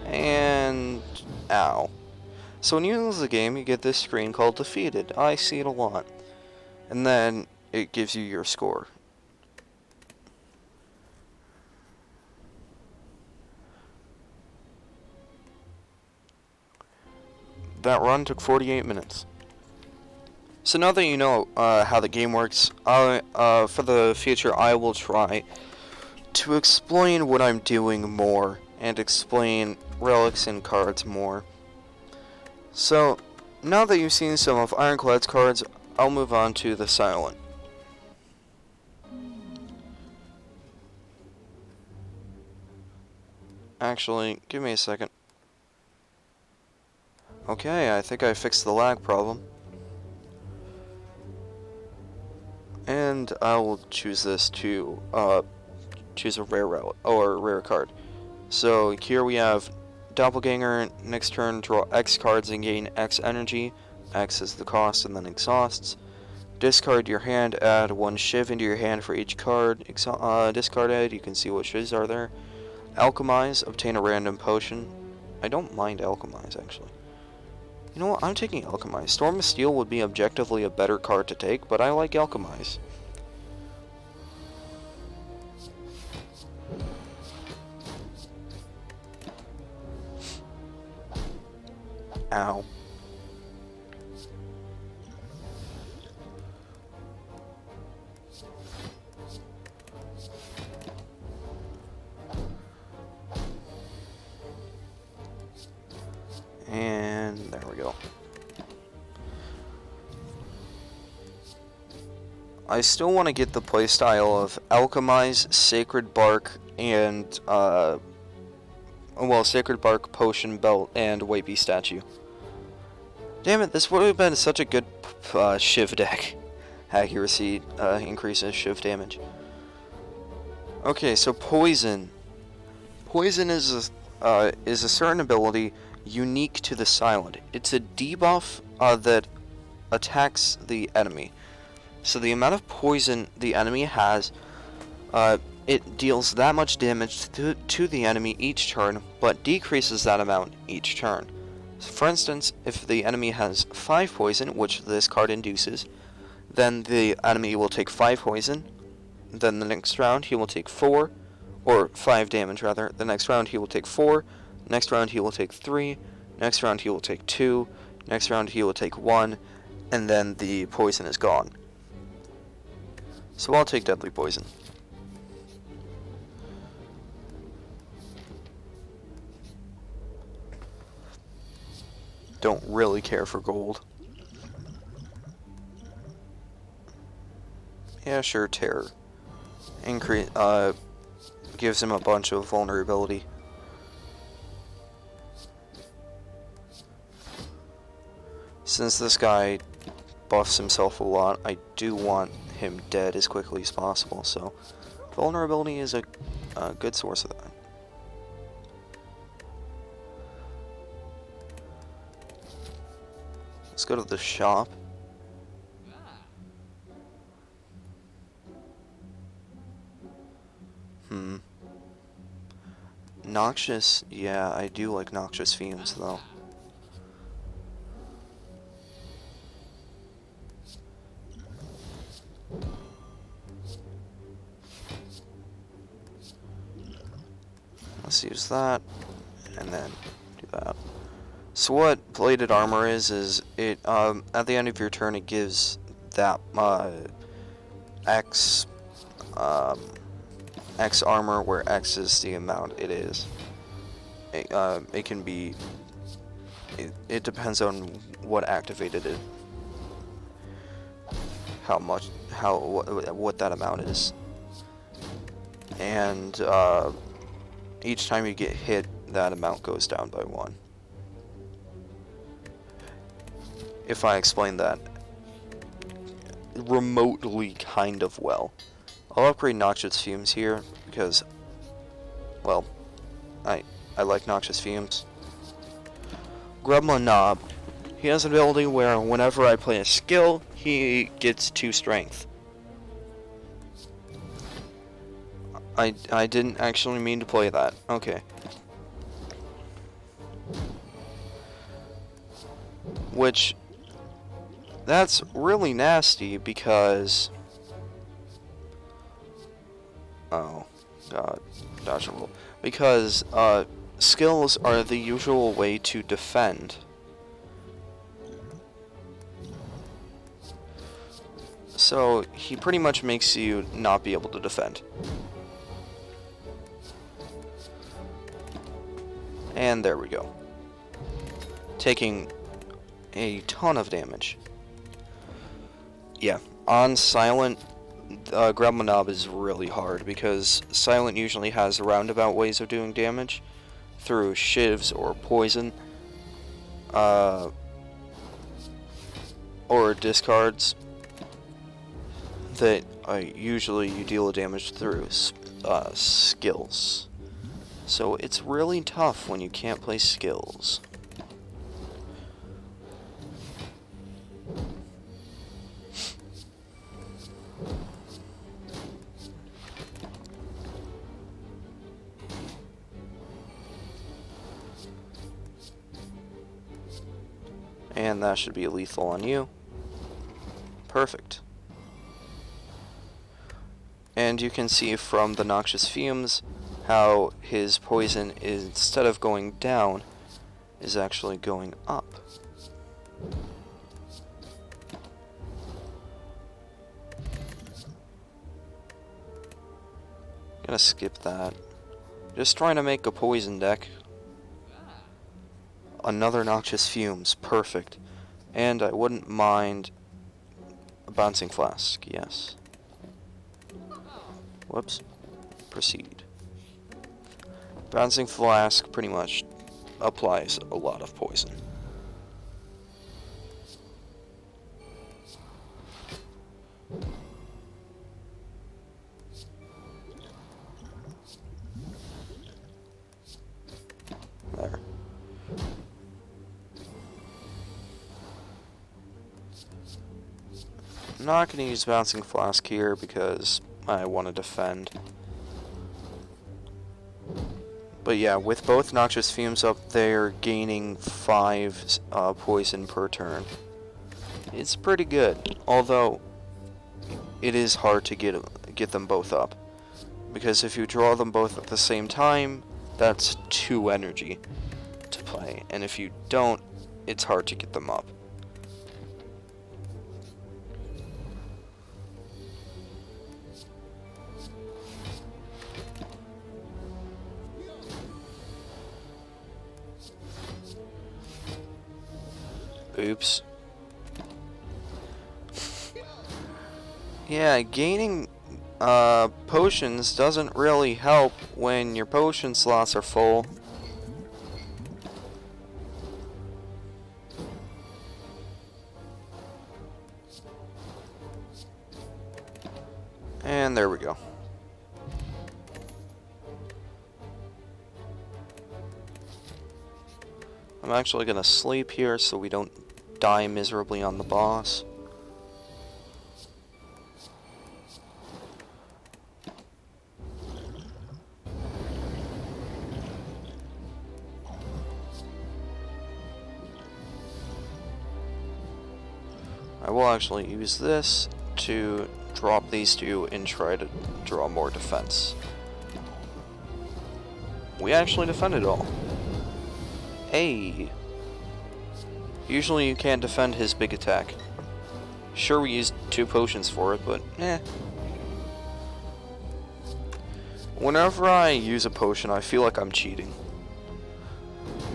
And... Ow. So when you lose the game, you get this screen called Defeated. I see it a lot. And then it gives you your score. That run took 48 minutes. So now that you know how the game works, for the future I will try to explain what I'm doing more, and explain relics and cards more. So, now that you've seen some of Ironclad's cards, I'll move on to the Silent. Actually, give me a second. Okay, I think I fixed the lag problem. And I will choose this to choose a rare relic, or a rare card. So here we have Doppelganger. Next turn, draw X cards and gain X energy. X is the cost, and then exhausts. Discard your hand, add 1 Shiv into your hand for each card discarded. You can see what Shivs are there. Alchemize, obtain a random potion. I don't mind Alchemize, actually. You know what, I'm taking Alchemize. Storm of Steel would be objectively a better card to take, but I like Alchemize. Ow. And there we go. I still want to get the playstyle of Alchemize, Sacred Bark, and, Sacred Bark, Potion Belt, and White Beast Statue. Damn it, this would have been such a good Shiv deck. Accuracy increases Shiv damage. Okay, so Poison. Poison is a certain ability unique to the Silent. It's a debuff that attacks the enemy. So the amount of poison the enemy has, it deals that much damage to the enemy each turn, but decreases that amount each turn. So for instance, if the enemy has 5 poison, which this card induces, then the enemy will take 5 poison. Then the next round he will take 4, or 5 damage rather. The next round he will take 4. Next round he will take 3. Next round he will take 2. Next round he will take 1. And then the poison is gone. So I'll take Deadly Poison. Don't really care for gold. Yeah, sure, Terror. Gives him a bunch of vulnerability. Since this guy buffs himself a lot, I do want him dead as quickly as possible, so vulnerability is a good source of that. Let's go to the shop. Noxious, yeah, I do like Noxious Fumes, though. Let's use that, and then do that. So what Bladed Armor is it, at the end of your turn, it gives that, X armor, where X is the amount it is. It can be, it depends on what activated it, what that amount is. And, each time you get hit, that amount goes down by 1. If I explain that remotely kind of well. I'll upgrade Noxious Fumes here, because, well, I like Noxious Fumes. Grubma Knob. He has an ability where whenever I play a skill, he gets 2 strength. I didn't actually mean to play that. Okay. Which, that's really nasty because... Oh, God. Dodge roll. Because, skills are the usual way to defend. So, he pretty much makes you not be able to defend. And there we go. Taking a ton of damage. Yeah, on Silent, Grubma Knob is really hard because Silent usually has roundabout ways of doing damage through shivs or poison, or discards that usually you deal damage through skills. So it's really tough when you can't play skills. And that should be lethal on you. Perfect. And you can see from the Noxious Fumes how his poison, instead of going down, is actually going up. Gonna skip that. Just trying to make a poison deck. Another noxious fumes. Perfect. And I wouldn't mind a bouncing flask. Yes. Whoops. Proceed. Bouncing flask pretty much applies a lot of poison. There. I'm not going to use bouncing flask here because I want to defend. But yeah, with both noxious fumes up, they're gaining 5 poison per turn. It's pretty good, although it is hard to get them both up. Because if you draw them both at the same time, that's 2 energy to play. And if you don't, it's hard to get them up. Oops. Yeah, gaining potions doesn't really help when your potion slots are full. And there we go. I'm actually gonna sleep here so we don't die miserably on the boss. I will actually use this to drop these 2 and try to draw more defense. We actually defended all. Hey! Usually you can't defend his big attack. Sure, we used 2 potions for it, but eh. Whenever I use a potion, I feel like I'm cheating.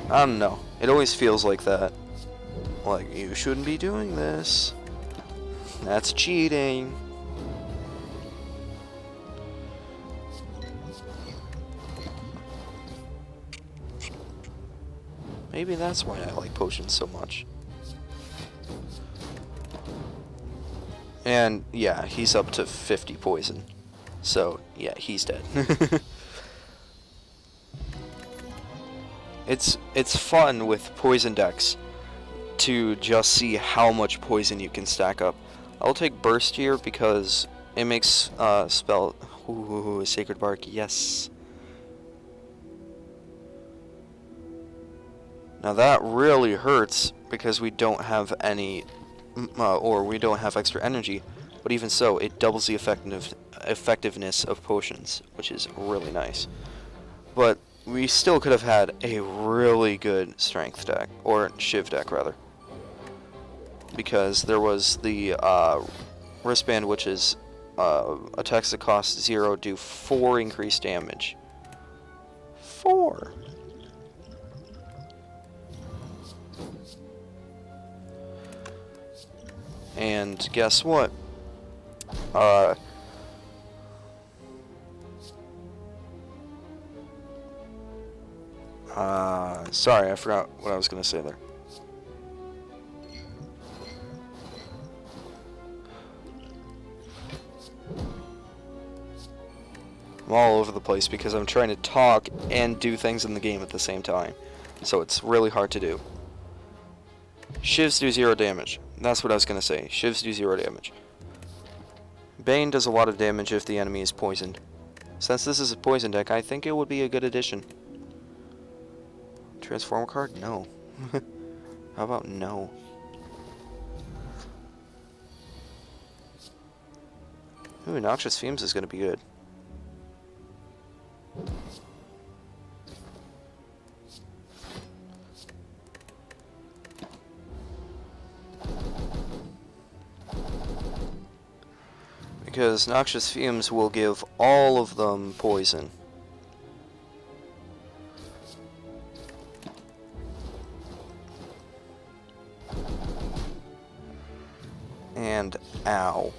I don't know. It always feels like that. Like, you shouldn't be doing this. That's cheating. Maybe that's why I like potions so much. And yeah, he's up to 50 poison. So yeah, he's dead. It's fun with poison decks to just see how much poison you can stack up. I'll take burst here because it makes spell sacred bark, yes. Now that really hurts because we don't have any, or we don't have extra energy, but even so, it doubles the effectiveness of potions, which is really nice. But we still could have had a really good strength deck, or shiv deck rather, because there was the wristband, which is attacks that cost 0 do 4 increased damage. 4! And guess what? Sorry, I forgot what I was gonna say there. I'm all over the place because I'm trying to talk and do things in the game at the same time. So it's really hard to do. Shivs do 0 damage. That's what I was gonna say. Shivs do 0 damage. Bane does a lot of damage if the enemy is poisoned. Since this is a poison deck, I think it would be a good addition. Transformer card? No. How about no? Ooh, Noxious Fumes is gonna be good. Because Noxious Fumes will give all of them poison. And ow.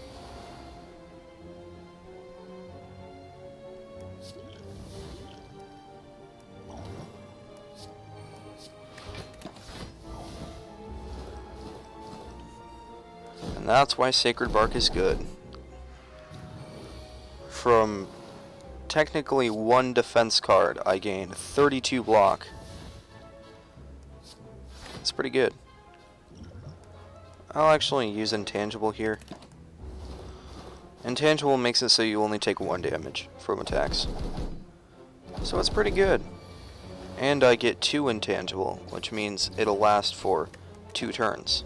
And that's why Sacred Bark is good. From technically 1 defense card, I gained 32 block. It's pretty good. I'll actually use Intangible here. Intangible makes it so you only take 1 damage from attacks. So it's pretty good. And I get 2 Intangible, which means it'll last for 2 turns.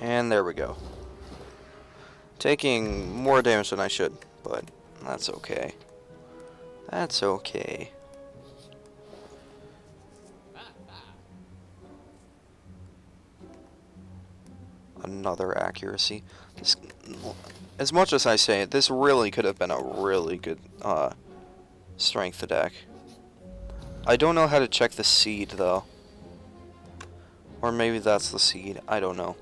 And there we go. Taking more damage than I should, but that's okay. That's okay. Another accuracy. This, as much as I say it, this really could have been a really good strength deck. I don't know how to check the seed, though. Or maybe that's the seed. I don't know.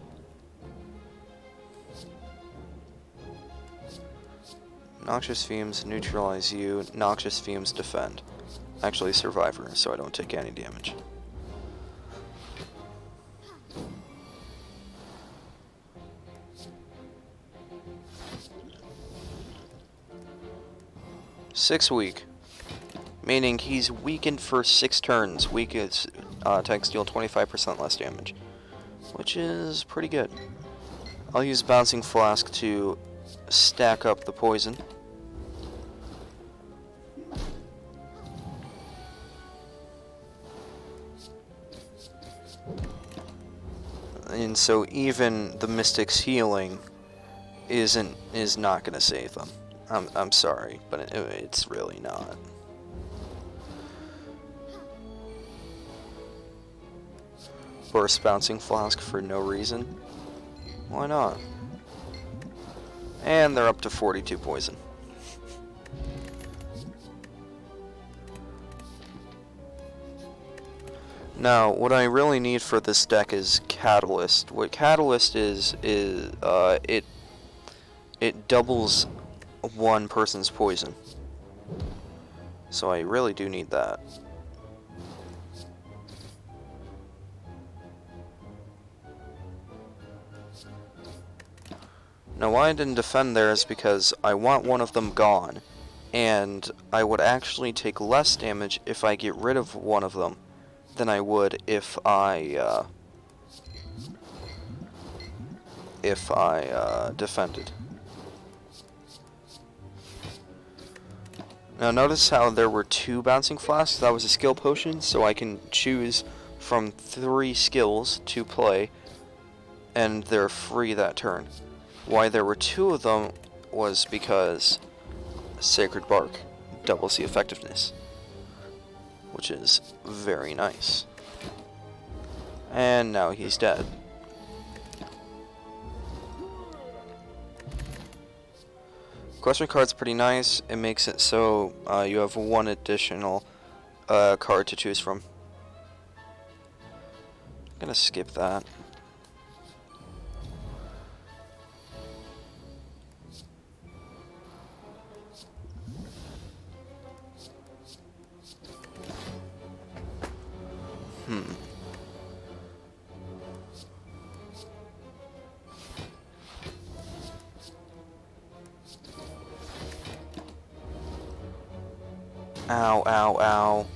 Noxious Fumes neutralize you. Noxious Fumes defend. Actually, Survivor, so I don't take any damage. Six weak, meaning he's weakened for 6 turns. Weak is attacks deal 25% less damage, which is pretty good. I'll use Bouncing Flask to stack up the poison. And so even the Mystic's healing is not gonna save them. I'm sorry, but it's really not. Burst Bouncing Flask for no reason. Why not? And they're up to 42 poison. Now, what I really need for this deck is Catalyst. What Catalyst is it doubles one person's poison. So I really do need that. Now why I didn't defend there is because I want one of them gone, and I would actually take less damage if I get rid of one of them than I would if I defended. Now notice how there were 2 Bouncing Flasks. That was a skill potion, so I can choose from 3 skills to play, and they're free that turn. Why there were 2 of them was because Sacred Bark doubles the effectiveness, which is very nice. And now he's dead. Question card's pretty nice. It makes it so you have 1 additional card to choose from. I'm gonna skip that. Ow, ow, ow.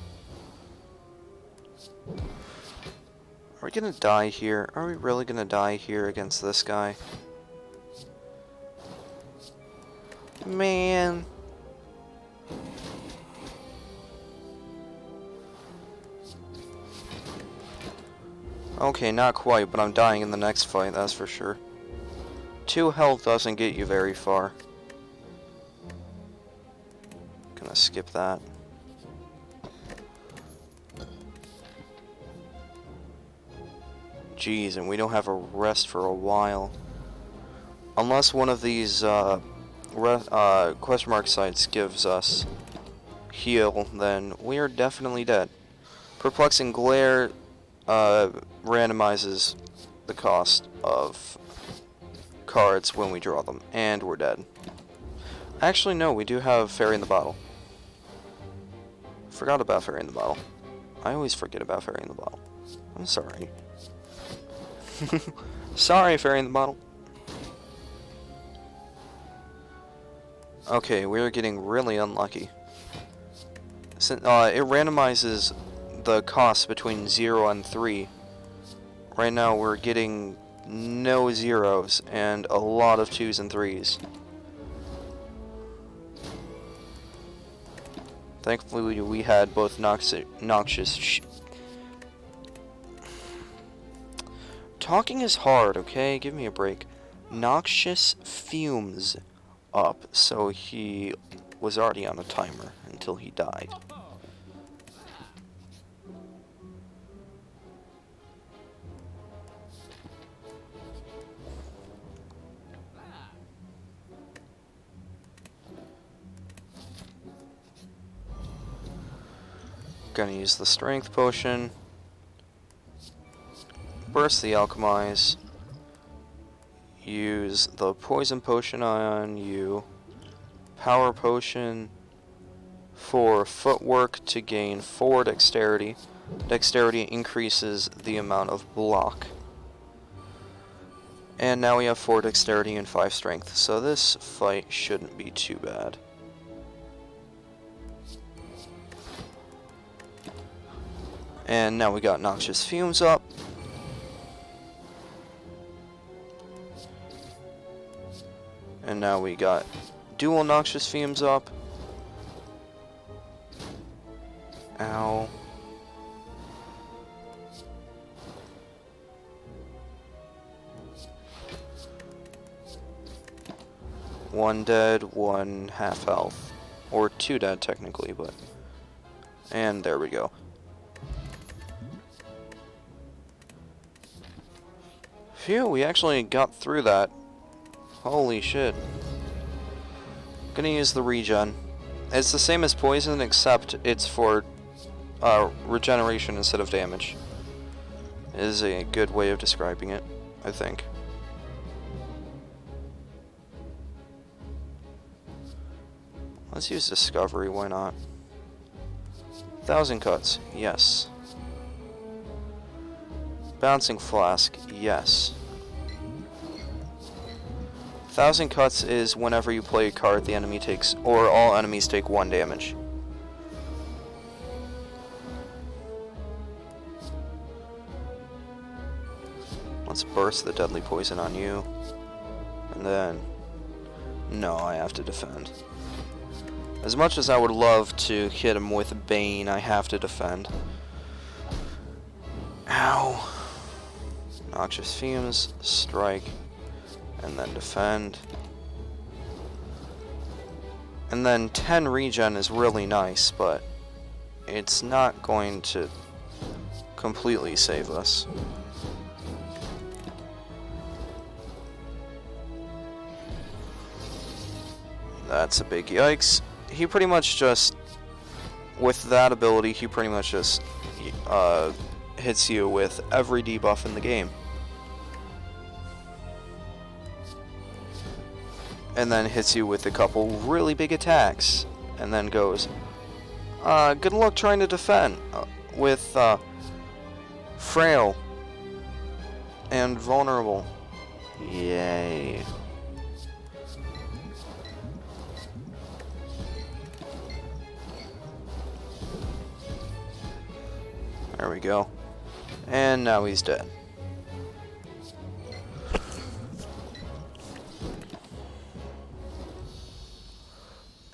Are we gonna die here? Are we really gonna die here against this guy? Man. Okay, not quite, but I'm dying in the next fight, that's for sure. 2 health doesn't get you very far. Gonna skip that. Jeez, and we don't have a rest for a while. Unless one of these question mark sites gives us heal, then we are definitely dead. Perplexing Glare randomizes the cost of cards when we draw them, and we're dead. Actually, no, we do have Fairy in the Bottle. Forgot about Fairy in the Bottle. I always forget about Fairy in the Bottle. I'm sorry. Sorry, Fairy in the Bottle. Okay, we're getting really unlucky. It randomizes the cost between 0 and 3. Right now we're getting no zeros and a lot of 2s and 3s. Thankfully we had both noxious Talking is hard, okay? Give me a break. Noxious fumes up, so he was already on a timer until he died. Gonna use the strength potion. Burst the alchemize. Use the poison potion on you. Power potion for footwork to gain 4 dexterity. Dexterity increases the amount of block. And now we have 4 dexterity and 5 strength, so this fight shouldn't be too bad. And now we got Noxious Fumes up. And now we got dual Noxious Fumes up. Ow. One dead, one half health. Or 2 dead technically, but... And there we go. Phew, we actually got through that. Holy shit. Gonna use the regen. It's the same as poison, except it's for regeneration instead of damage. Is a good way of describing it, I think. Let's use Discovery, why not? 1,000 cuts, yes. Bouncing Flask, yes. 1,000 cuts is whenever you play a card the enemy takes, or all enemies take 1 damage. Let's burst the deadly poison on you. And then... No, I have to defend. As much as I would love to hit him with Bane, I have to defend. Ow. Noxious Fumes, strike, and then defend. And then 10 regen is really nice, but it's not going to completely save us. That's a big yikes. He pretty much just, with that ability, he pretty much just hits you with every debuff in the game. And then hits you with a couple really big attacks. And then goes, good luck trying to defend with frail and vulnerable. Yay. There we go. And now he's dead.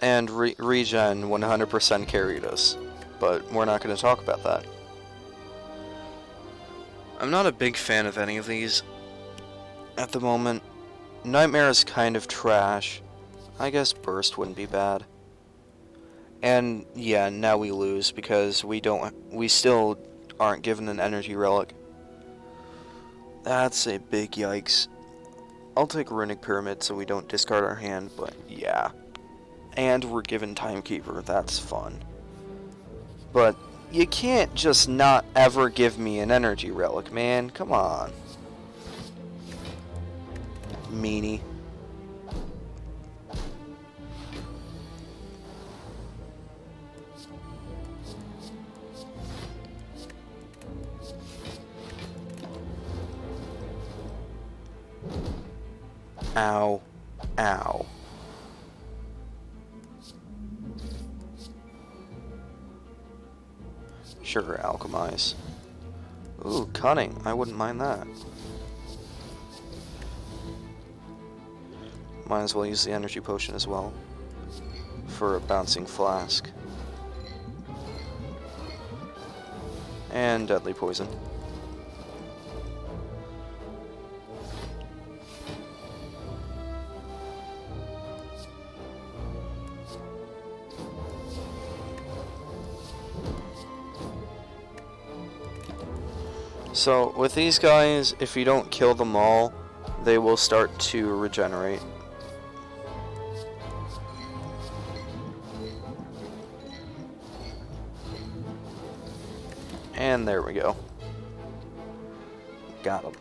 And regen 100% carried us. But we're not going to talk about that. I'm not a big fan of any of these at the moment. Nightmare is kind of trash. I guess Burst wouldn't be bad. And yeah, now we lose because we still aren't given an energy relic. That's a big yikes. I'll take Runic Pyramid so we don't discard our hand, but yeah. And we're given Timekeeper. That's fun. But you can't just not ever give me an energy relic, man. Come on. Meanie. Ow. Ow. Sugar alchemize. Ooh, cunning. I wouldn't mind that. Might as well use the energy potion as well. For a bouncing flask. And deadly poison. So, with these guys, if you don't kill them all, they will start to regenerate. And there we go. Got him.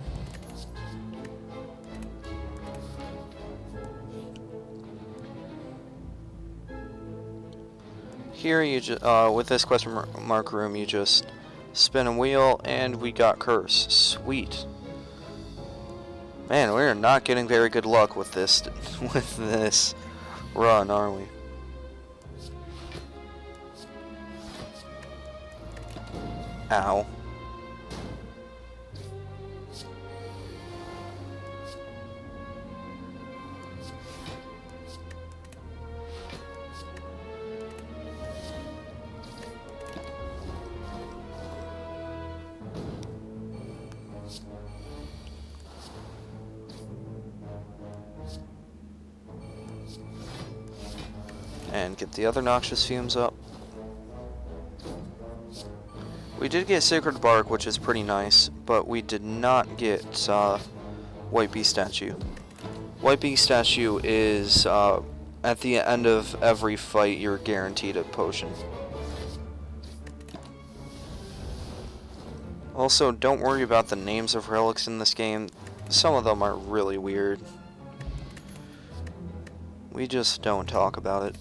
Here, you just with this question mark room, you just spin a wheel, and we got curse. Sweet. Man, we're not getting very good luck with this run, are we? Ow. And get the other noxious fumes up. We did get Sacred Bark, which is pretty nice, but we did not get White Bee Statue. White Bee Statue is, at the end of every fight, you're guaranteed a potion. Also, don't worry about the names of relics in this game. Some of them are really weird. We just don't talk about it.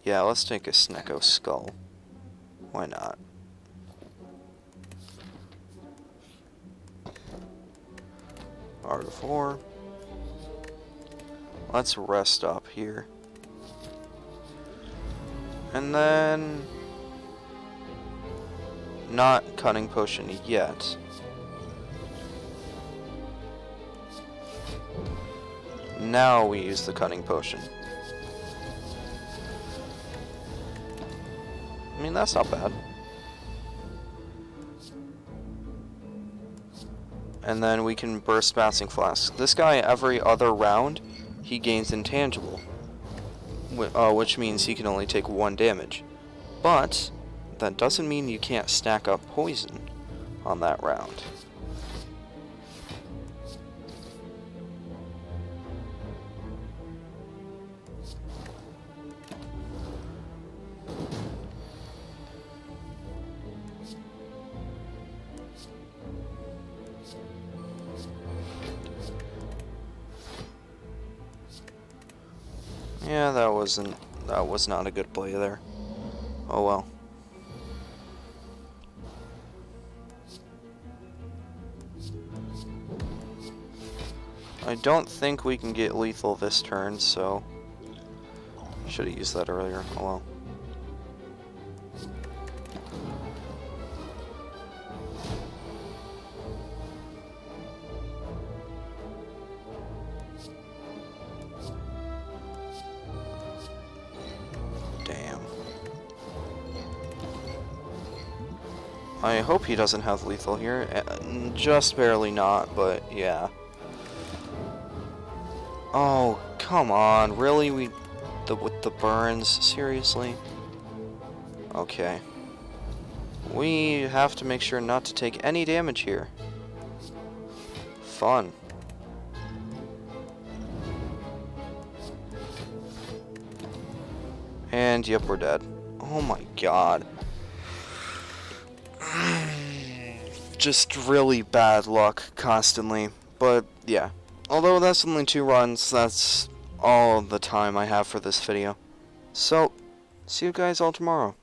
Yeah, let's take a Snecko Skull. Why not? Art of 4. Let's rest up here. And then... not Cunning Potion yet. Now we use the Cunning Potion. I mean, that's not bad. And then we can burst Bouncing Flask. This guy, every other round, he gains Intangible. Which means he can only take 1 damage. But, that doesn't mean you can't stack up Poison on that round. Yeah, that was not a good play there. Oh well. I don't think we can get lethal this turn, so should have used that earlier. Oh well. I hope he doesn't have lethal here. Just barely not, but yeah. Oh, come on. Really? With the burns? Seriously? Okay. We have to make sure not to take any damage here. Fun. And yep, we're dead. Oh my god. Just really bad luck constantly. But yeah. Although that's only 2 runs, that's all the time I have for this video. So, see you guys all tomorrow.